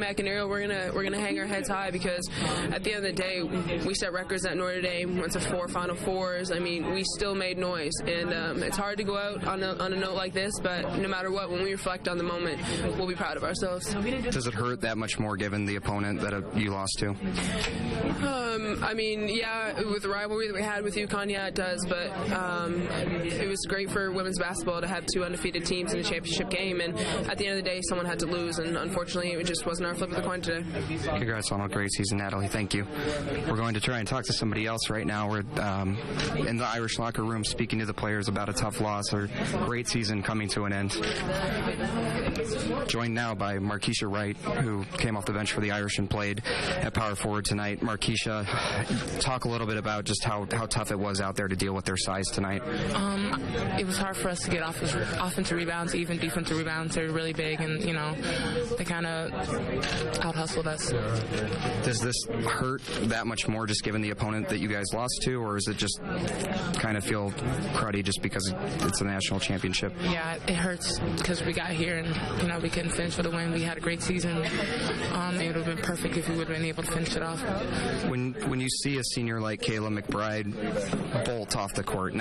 Mac and Ariel, we're gonna hang our heads high because at the end of the day, we set records at Notre Dame. Went to 4 Final Fours. I mean, we still made noise, and it's hard to go out on a note like this. But no matter what, when we reflect on the moment, we'll be proud of ourselves. Does it hurt that much more given the opponent that you lost to? I mean, yeah, with the rivalry that we had with UConn, yeah, it does. But it was great for women's basketball to have 2 undefeated teams in a championship game, and at the end of the day, someone had to lose, and unfortunately, it just wasn't our flip of the coin today. Congrats on a great season, Natalie. Thank you. We're going to try and talk to somebody else right now. We're in the Irish locker room speaking to the players about a tough loss or great season coming to an end. Joined now by Markeisha Wright, who came off the bench for the Irish and played at power forward tonight. Markeisha, talk a little bit about just how tough it was out there to deal with their size tonight. It was hard for us to get offensive rebounds, even defensive rebounds. They're really big, and they kind of out-hustled us. Does this hurt that much more just given the opponent that you guys lost to, or is it just kind of feel cruddy just because it's a national championship? Yeah, it hurts because we got here and we couldn't finish with a win. We had a great season. It would have been perfect if we would have been able to finish it off. When you see a senior like Kayla McBride bolt off the court,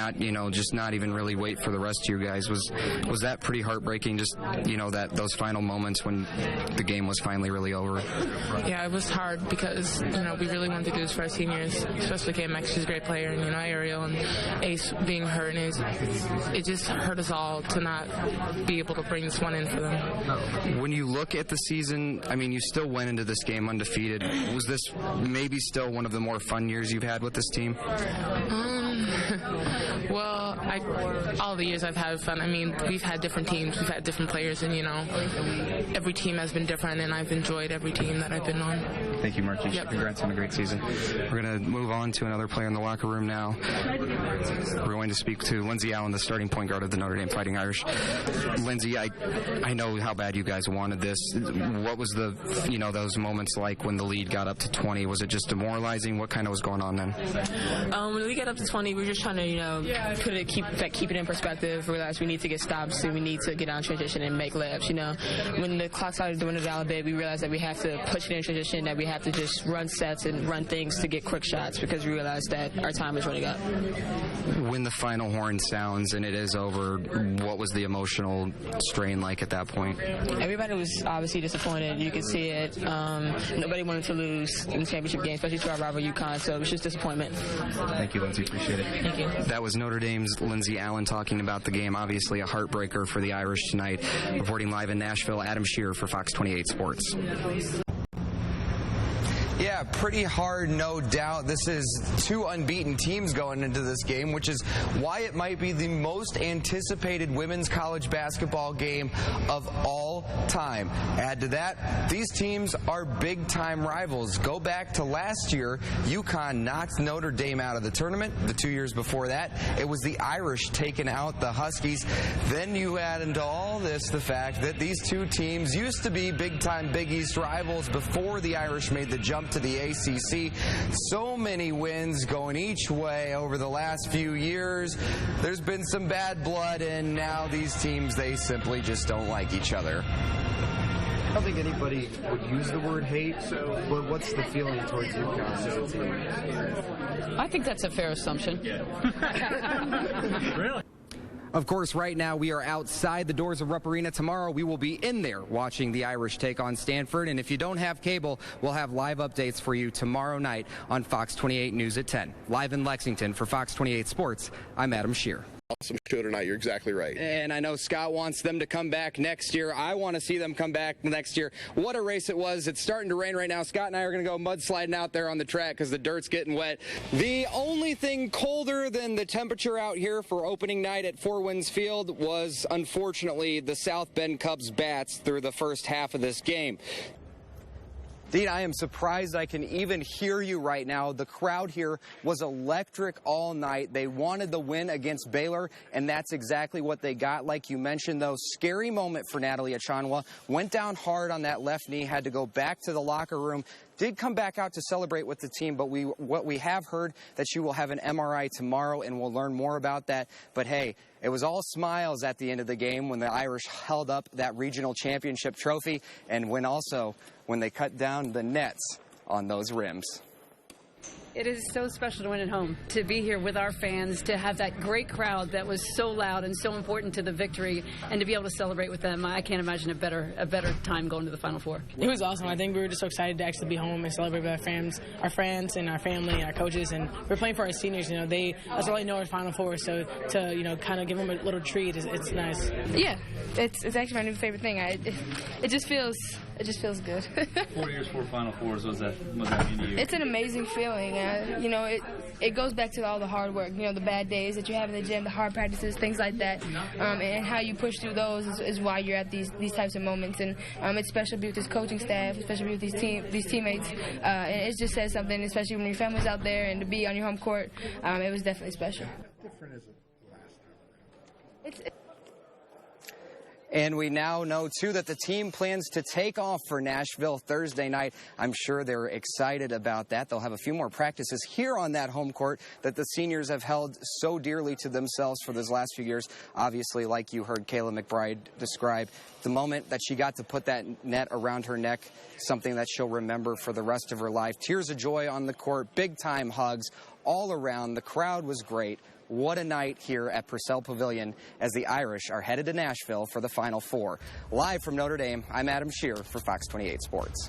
just not even really wait for the rest of you guys, was that pretty heartbreaking? Just that those final moments when the game was finally really over. Yeah, it was hard because we really wanted to do this for our seniors, especially KMX. She's a great player, and Ariel and Ace being hurt, and it just hurt us all to not be able to bring this one in for them. When you look at the season, I mean, you still went into this game undefeated. Was this maybe still one of the more fun years you've had with this team? Well, all the years I've had fun. I mean, we've had different teams, we've had different players, and every team has been different, and I've enjoyed every team that I've been on. Thank you, Markeisha. Yep. Congrats on a great season. We're going to move on to another player in the locker room now. We're going to speak to Lindsay Allen, the starting point guard of the Notre Dame Fighting Irish. Lindsay, I know how bad you guys wanted this. What was those moments like when the lead got up to 20? Was it just demoralizing? What kind of was going on then? When we got up to 20, we were just trying to keep it in perspective. Realize we need to get stops, and we need to get on transition and make layups. When the clock started doing it down a bit, we realized that we have to push it in transition, that we have to just run sets and run things to get quick shots because we realized that our time was running up. When the final horn sounds and it is over, what was the emotional strain like at that point? Everybody was obviously disappointed. You could see it. Nobody wanted to lose in the championship game, especially to our rival UConn, so it was just disappointment. Thank you, Lindsay. Appreciate it. Thank you. That was Notre Dame's Lindsay Allen talking about the game. Obviously a heartbreaker for the Irish tonight. Reporting live in Nashville, Adam Shearer for Fox 28 Sports. Yeah, pretty hard, no doubt. This is 2 unbeaten teams going into this game, which is why it might be the most anticipated women's college basketball game of all time. Add to that, these teams are big-time rivals. Go back to last year, UConn knocked Notre Dame out of the tournament. The 2 years before that, it was the Irish taking out the Huskies. Then you add into all this the fact that these 2 teams used to be big-time Big East rivals before the Irish made the jump to the ACC. So many wins going each way over the last few years. There's been some bad blood, and now these teams, they simply just don't like each other. I don't think anybody would use the word hate, but what's the feeling towards UConn as a team? I think that's a fair assumption. Really? Of course, right now we are outside the doors of Rupp Arena. Tomorrow we will be in there watching the Irish take on Stanford. And if you don't have cable, we'll have live updates for you tomorrow night on Fox 28 News at 10. Live in Lexington for Fox 28 Sports, I'm Adam Shearer. Awesome show tonight. You're exactly right. And I know Scott wants them to come back next year. I want to see them come back next year. What a race it was. It's starting to rain right now. Scott and I are going to go mudsliding out there on the track because the dirt's getting wet. The only thing colder than the temperature out here for opening night at Four Winds Field was, unfortunately, the South Bend Cubs bats through the first half of this game. Dean, I am surprised I can even hear you right now. The crowd here was electric all night. They wanted the win against Baylor, and that's exactly what they got. Like you mentioned, though, scary moment for Natalie Achanwa. Went down hard on that left knee, had to go back to the locker room. Did come back out to celebrate with the team, but what we have heard that she will have an MRI tomorrow, and we'll learn more about that. But hey, It was all smiles at the end of the game when the Irish held up that regional championship trophy, and when they cut down the nets on those rims. It is so special to win at home, to be here with our fans, to have that great crowd that was so loud and so important to the victory, and to be able to celebrate with them. I can't imagine a better time going to the Final Four. It was awesome. I think we were just so excited to actually be home and celebrate with our friends and our family and our coaches, and we're playing for our seniors. That's all they know is Final Four, so to kind of give them a little treat, it's nice. Yeah, it's actually my new favorite thing. It just feels good. 4 years, 4 Final Fours. What does that mean to you? It's an amazing feeling. It goes back to all the hard work, the bad days that you have in the gym, the hard practices, things like that, and how you push through those is why you're at these types of moments. And it's special to be with this coaching staff, especially with these teammates. And it just says something, especially when your family's out there, and to be on your home court, it was definitely special. How different is it last time? And we now know, too, that the team plans to take off for Nashville Thursday night. I'm sure they're excited about that. They'll have a few more practices here on that home court that the seniors have held so dearly to themselves for these last few years. Obviously, like you heard Kayla McBride describe, the moment that she got to put that net around her neck, something that she'll remember for the rest of her life. Tears of joy on the court, big-time hugs all around. The crowd was great. What a night here at Purcell Pavilion as the Irish are headed to Nashville for the Final Four. Live from Notre Dame, I'm Adam Shear for Fox 28 Sports.